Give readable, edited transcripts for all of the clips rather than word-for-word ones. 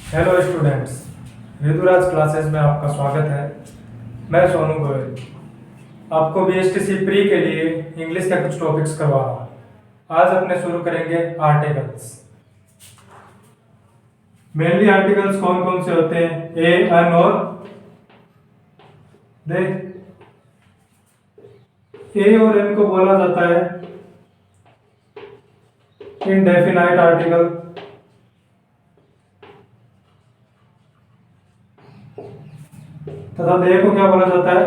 Hello students, Rituraj classes में आपका स्वागत है। मैं सोनू गोयल आपको बीएसटीसी प्री के लिए इंग्लिश के कुछ टॉपिक्स करवा रहा हूँ। आज अपने शुरू करेंगे आर्टिकल्स। मेनली आर्टिकल्स कौन कौन से होते हैं? ए, अन और दे। ए और एन को बोला जाता है इनडेफिनाइट आर्टिकल, तथा दे को क्या बोला जाता है?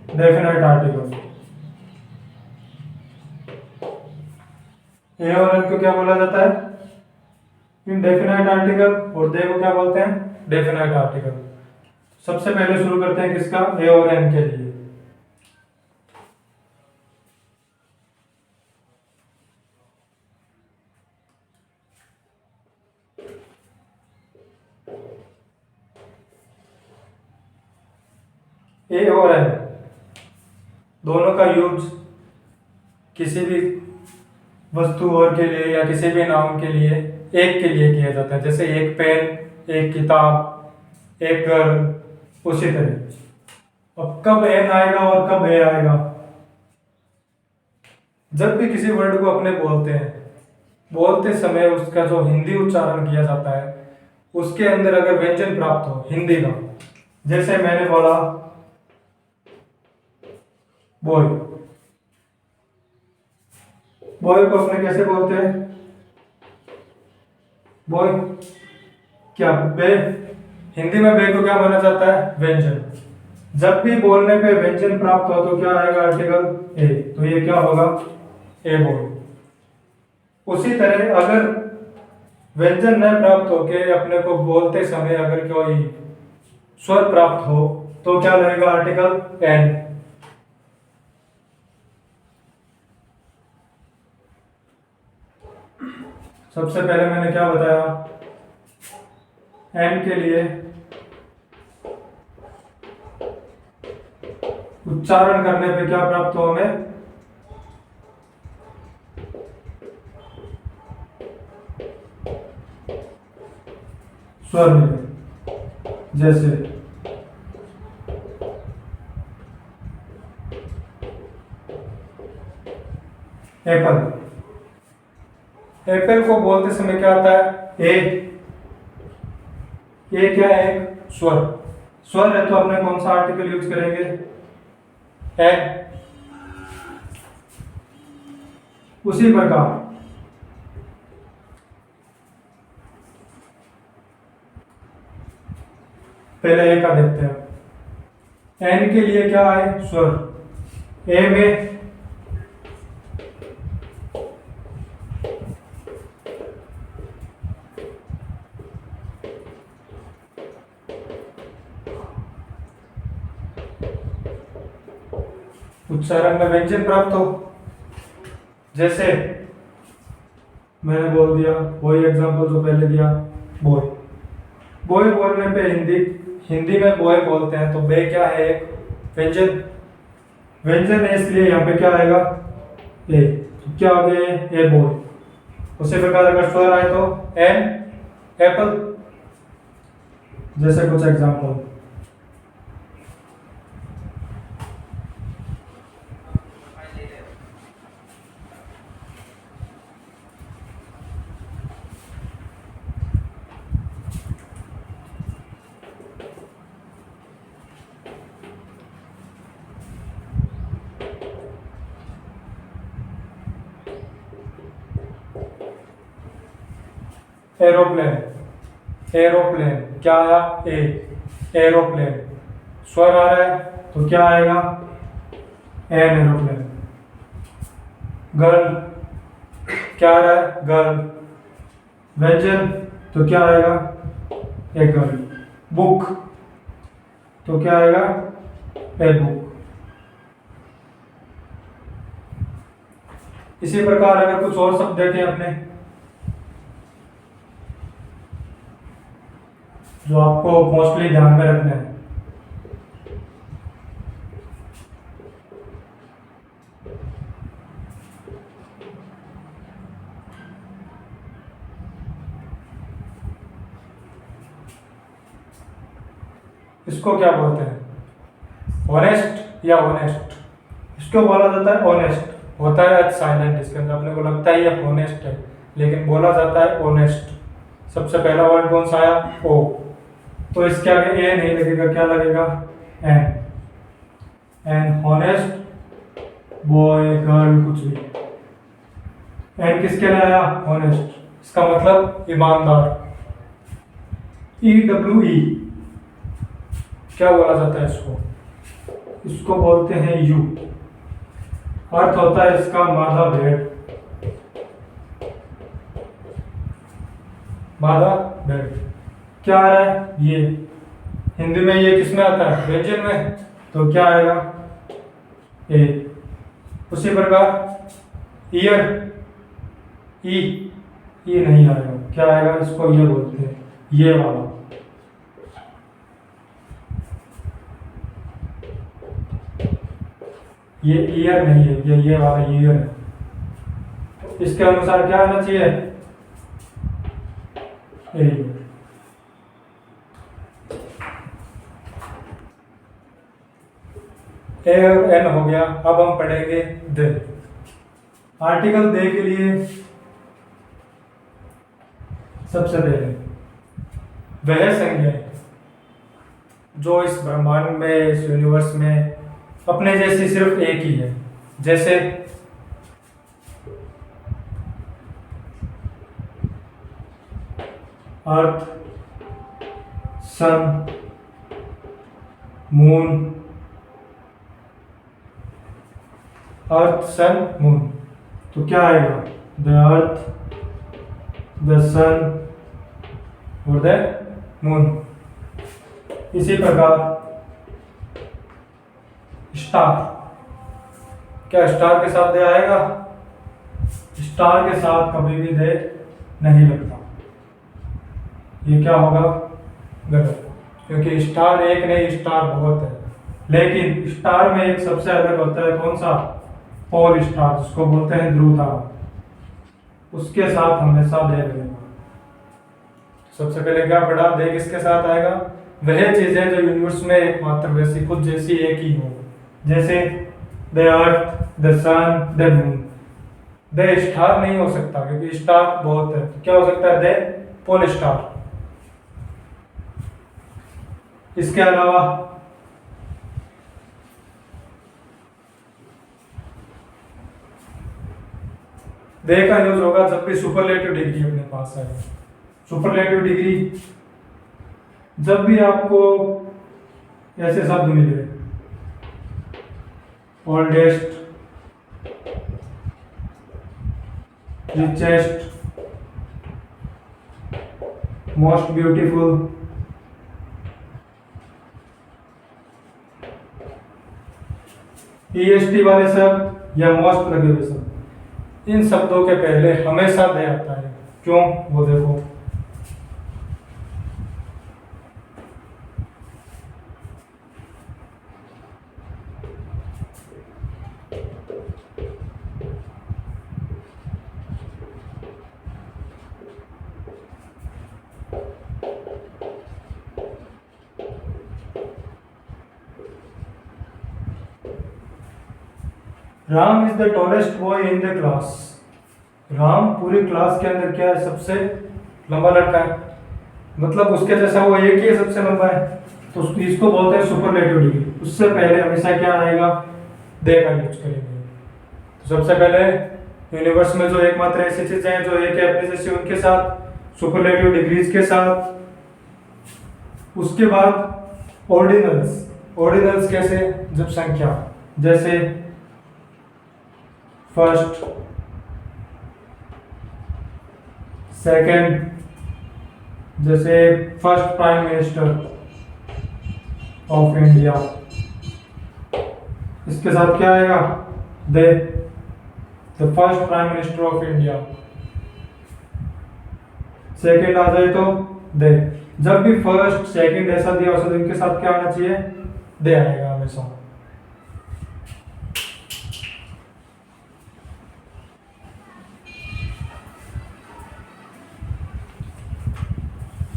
Definite article. ए और एन को क्या बोला जाता है? Indefinite article. और दे को क्या बोलते हैं? Definite article. सबसे पहले शुरू करते हैं किसका? ए और एन के लिए। ए और एन दोनों का यूज किसी भी वस्तु और के लिए या किसी भी नाउन के लिए एक के लिए किया जाता है। जैसे एक पेन, एक किताब, एक घर, उसी तरह। अब कब एन आएगा और कब ए आएगा? जब भी किसी वर्ड को अपने बोलते हैं, बोलते समय उसका जो हिंदी उच्चारण किया जाता है उसके अंदर अगर व्यंजन प्राप्त हो हिंदी का, जैसे मैंने बोला बॉय, बॉय को अपने कैसे बोलते हैं? बॉय। क्या बे? हिंदी में बे को क्या माना जाता है? व्यंजन। जब भी बोलने पे व्यंजन प्राप्त हो तो क्या आएगा? Article a. तो ये क्या होगा? A boy. उसी तरह अगर व्यंजन न प्राप्त होके अपने को बोलते समय अगर कोई स्वर प्राप्त हो तो क्या लगेगा? Article an. सबसे पहले मैंने क्या बताया? एन के लिए उच्चारण करने पे क्या प्राप्त हो हमें? स्वर मिले। जैसे एप्पल। एप्पल को बोलते समय क्या आता है? ए। ये क्या है? एक स्वर। स्वर है तो अपने कौन सा आर्टिकल यूज करेंगे? एन। उसी प्रकार पहले ए का देखते हैं। एन के लिए क्या है? स्वर। ए में उच्चारण में व्यंजन प्राप्त हो। जैसे मैंने बोल दिया वही एग्जांपल जो पहले दिया, बॉय। बॉय बोलने पे हिंदी में बॉय बोलते हैं तो बे क्या है? एक व्यंजन। व्यंजन है इसलिए यहाँ पे क्या आएगा? ए। तो क्या हो गया? A boy. उसी प्रकार अगर स्वर आए तो एन एप्पल। जैसे कुछ एग्जांपल, एरोप्लेन। एरोप्लेन क्या आया? ए। एरोप्लेन। स्वर आ रहा है तो क्या आएगा? An aeroplane. गर्ल क्या आ रहा है? गर्ल। व्यंजन तो क्या आएगा? A girl. बुक तो क्या आएगा? A book. इसी प्रकार अगर कुछ और शब्द देखें अपने जो आपको मोस्टली ध्यान में रखना है। इसको क्या बोलते हैं, ऑनेस्ट या ऑनेस्ट? इसको बोला जाता है ऑनेस्ट, होता है एच साइलेंट इसके अंदर, अपने को लगता है ये ऑनेस्ट है लेकिन बोला जाता है ऑनेस्ट। सबसे पहला वर्ड कौन सा आया, ओ, तो इसके आगे ए नहीं लगेगा, क्या लगेगा, an. An honest boy girl कुछ भी, एन किसके लिए आया, हॉनेस्ट, इसका मतलब ईमानदार। ई डब्ल्यू ई क्या बोला जाता है इसको, इसको बोलते हैं यू, अर्थ होता है इसका मादा भेड़, मादा भेड़। क्या आ रहा है, ये हिंदी में ये किसमें आता है, व्यंजन में, तो क्या आएगा, ए। उसी प्रकार ईयर, ई, ई नहीं आएगा, क्या आएगा, इसको ये बोलते हैं, ये वाला। ये ईयर नहीं है, ये वाला ईयर है। तो इसके अनुसार क्या आना चाहिए, ए। ए और एन हो गया। अब हम पढ़ेंगे दे। आर्टिकल दे के लिए सबसे पहले वह संज्ञाएं जो इस ब्रह्मांड में, इस यूनिवर्स में अपने जैसी सिर्फ एक ही है, जैसे अर्थ, सन, मून, अर्थ, सन, मून। तो क्या आएगा, द अर्थ, द सन और द मून। इसी प्रकार स्टार, क्या स्टार के साथ दे आएगा, स्टार के साथ कभी भी दे नहीं लगता, ये क्या होगा, गलत, क्योंकि स्टार एक नहीं, स्टार बहुत है। लेकिन स्टार में एक सबसे अलग होता है, कौन सा, पोल स्टार, जिसको बोलते हैं ध्रुव तारा, उसके साथ हमेशा दे लगेगा। सबसे पहले क्या पढ़ा, दे किसके साथ आएगा, वह चीजें जो यूनिवर्स में एकमात्र वैसी खुद जैसी एक ही हो, जैसे the earth, the sun, the moon. The star नहीं हो सकता क्योंकि स्टार बहुत है, तो क्या हो सकता है, द पोल स्टार। इसके अलावा दे का यूज होगा जब भी सुपरलेटिव डिग्री अपने पास है। सुपरलेटिव डिग्री जब भी आपको ऐसे शब्द मिले, oldest, richest, most beautiful, EST वाले शब्द या मोस्ट लगे हुए शब्द, इन शब्दों के पहले हमेशा दे आता है। क्यों, वो देखो, Ram is the tallest boy in the class. Ram पूरी क्लास के अंदर क्या है, सबसे लंबा लड़का है, मतलब उसके जैसा वो एक ही सबसे लंबा है, तो इसको बोलते हैं सुपरलेटिव डिग्री। उससे पहले हमेशा क्या आएगा, दे का यूज करेंगे। तो सबसे पहले यूनिवर्स में जो एकमात्र ऐसी चीजें हैं जो एक है अपने जैसी, उनके साथ सुपरलेटिव डिग्रीज के साथ। उसके बाद ऑर्डिनल्स। ऑर्डिनल्स कैसे, जब संख्या, जैसे फर्स्ट, सेकंड, जैसे first prime minister of India, इसके साथ क्या आएगा, the first prime minister of India. Second आ जाए तो दे। जब भी फर्स्ट, सेकंड ऐसा दिया हो तो इनके साथ क्या आना चाहिए, दे आएगा हमेशा।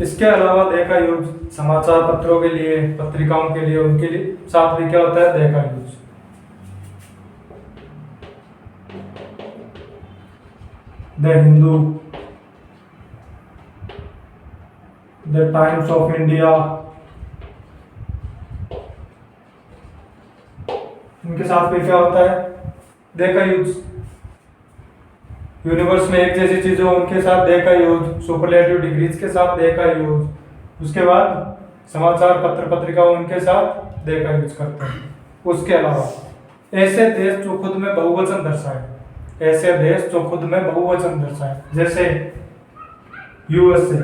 इसके अलावा दे का यूज समाचार पत्रों के लिए, पत्रिकाओं के लिए, उनके लिए साथ भी क्या होता है, दे का use. The Hindu, the times of India, इनके साथ भी क्या होता है, दे का यूज। यूनिवर्स में एक जैसी चीजें हो उनके साथ दे का यूज, सुपरलेटिव डिग्रीज के साथ दे का यूज। उसके बाद समाचार पत्र पत्रिकाओं उनके साथ दे का यूज करते हैं। उसके अलावा ऐसे देश जो खुद में बहुवचन दर्शाए, ऐसे देश जो खुद में बहुवचन दर्शाए, जैसे USA,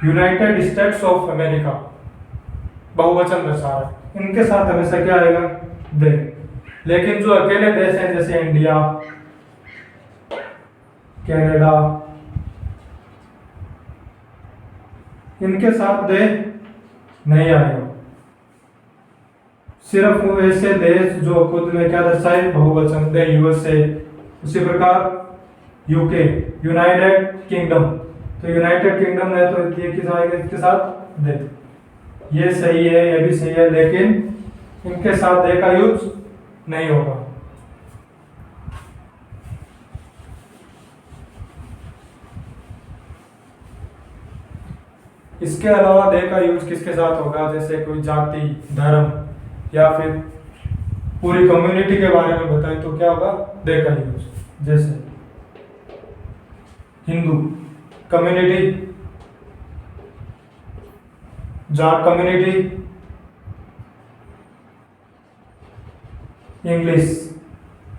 United states of America, बहुवचन दर्शा रहा है, इनके साथ हमेशा क्या आएगा, दे। लेकिन जो अकेले देश हैं जैसे इंडिया, कनाडा, इनके साथ दे नहीं आएगा। सिर्फ वो ऐसे देश जो खुद में क्या दर्शाए, बहुवचन, दे यूएसए। उसी प्रकार यूके, यूनाइटेड किंगडम, तो यूनाइटेड किंगडम है तो ये किस आएगा, इसके साथ दे। ये सही है, ये भी सही है, लेकिन इनके साथ दे का यूज नहीं होगा। इसके अलावा दे का यूज किसके साथ होगा, जैसे कोई जाति, धर्म या फिर पूरी कम्युनिटी के बारे में बताए तो क्या होगा, दे का यूज। जैसे Hindu community, Jat community, English,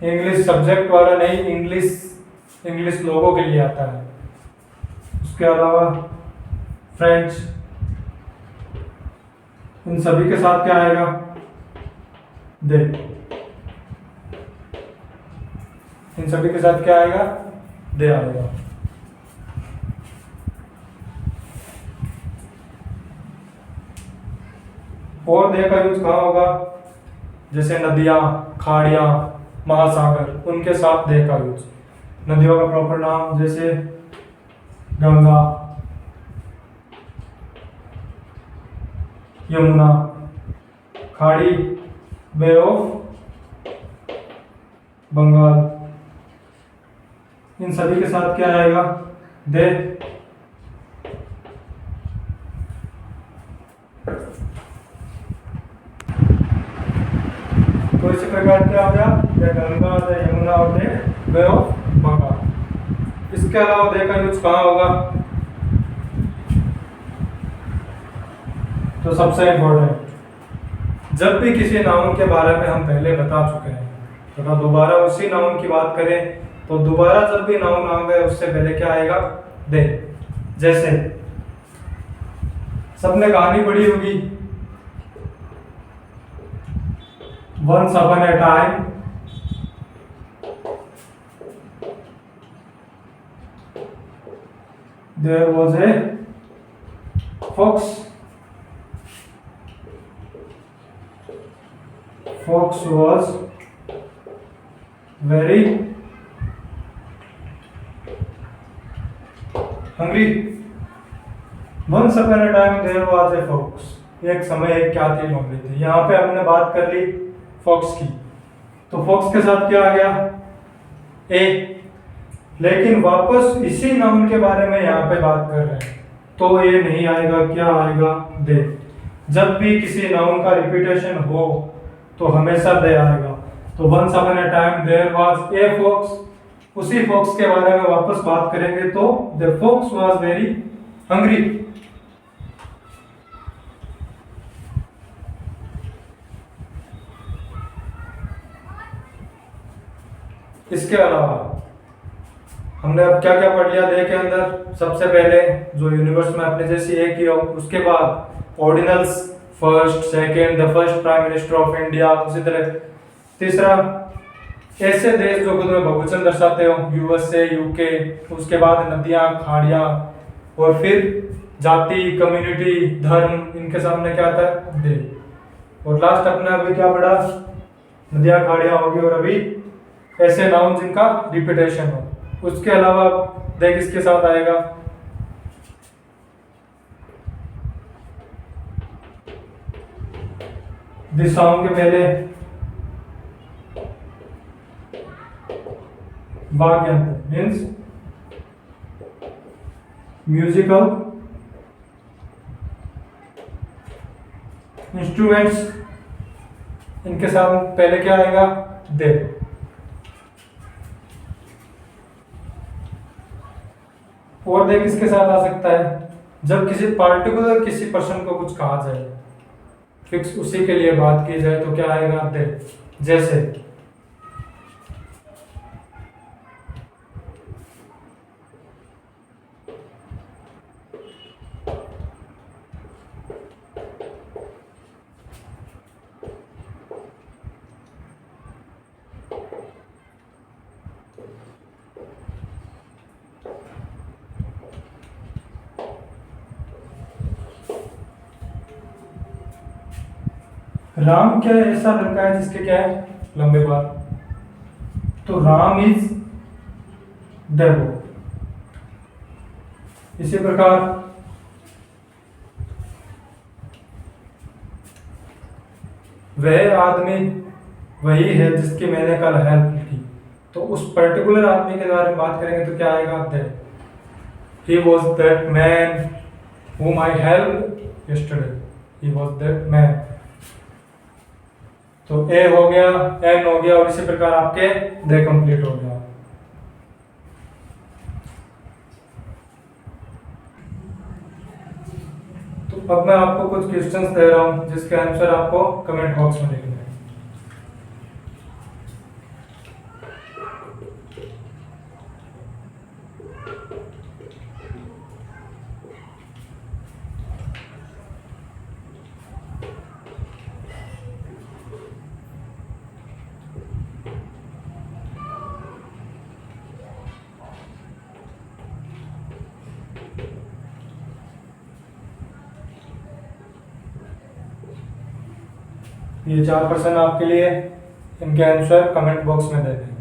English subject वाला नहीं, इंग्लिश लोगों के लिए आता है। उसके अलावा फ्रेंच, इन सभी के साथ क्या आएगा, दे। इन सभी के साथ क्या आएगा, दे आएगा। और दे का यूज कहाँ होगा, जैसे नदियां, खाड़ियां, महासागर, उनके साथ दे का यूज। नदियों का प्रॉपर नाम जैसे गंगा, यमुना, खाड़ी, बे ऑफ बंगाल, इन सभी के साथ क्या आएगा, दे। तो इसी प्रकार क्या हो गया, गंगा, यमुना और दे, बे ऑफ बंगाल। इसके अलावा दे का यूज कहाँ होगा, तो सबसे इंपॉर्टेंट, जब भी किसी नाउन के बारे में हम पहले बता चुके हैं, तो अगर दोबारा उसी नाउन की बात करें तो दोबारा जब भी नाउन आएगा उससे पहले क्या आएगा, दे। जैसे सबने कहानी पढ़ी होगी, once upon a time there was a fox, fox was very hungry. Once upon a time there was a fox. एक समय एक क्या थी, लोमड़ी थी। यहाँ पे हमने बात कर ली फॉक्स की, तो फॉक्स के साथ क्या आ गया, ए। लेकिन वापस इसी नाउन के बारे में यहाँ पे बात कर रहे हैं तो ये नहीं आएगा, क्या आएगा, दे। जब भी किसी नाउन का रिपीटेशन हो तो हमेशा दे आएगा। तो once upon a time there was a fox, उसी फॉक्स के बारे में वापस बात करेंगे तो the fox was very hungry. इसके अलावा हमने अब क्या क्या पढ़ लिया दे के अंदर, सबसे पहले जो यूनिवर्स में अपने जैसी एक ही हो, उसके बाद ordinals, first, second, the first prime minister of India. उसी तरह तीसरा, ऐसे देश जो खुद में बहुवचन दर्शाते हो, यूएसए, यूके। उसके बाद नदियां, खाड़ियां, और फिर जाति, कम्युनिटी, धर्म, इनके सामने क्या आता है, दे। और लास्ट अपने अभी क्या पढ़ा, नदियां, खाड़ियां होगी, और अभी ऐसे नाउन जिनका रिपीटेशन हो। उसके अलावा दे किसके साथ आएगा, दिशाओं के पहले वाग्यंत्र मीन्स म्यूजिकल इंस्ट्रूमेंट्स, इनके साथ पहले क्या आएगा? दे। और दे किसके साथ आ सकता है? जब किसी पार्टिकुलर किसी पर्सन को कुछ कहा जाए, फिक्स उसी के लिए बात की जाए, तो क्या आएगा? दे। जैसे राम क्या है? ऐसा लड़का है जिसके क्या है? लंबे बाल। तो राम इज देवो। इसी प्रकार वह आदमी वही है जिसकी मैंने कल हेल्प की। तो उस पर्टिकुलर आदमी के बारे में बात करेंगे तो क्या आएगा? That. He was that man whom I helped yesterday. He was that man. तो ए हो गया, एन हो गया, और इसी प्रकार आपके दे कंप्लीट हो गया। तो अब मैं आपको कुछ क्वेश्चंस दे रहा हूं जिसके आंसर आपको कमेंट बॉक्स में लिखना है। ये 4 प्रश्न आपके लिए, इनके आंसर कमेंट बॉक्स में दे दें।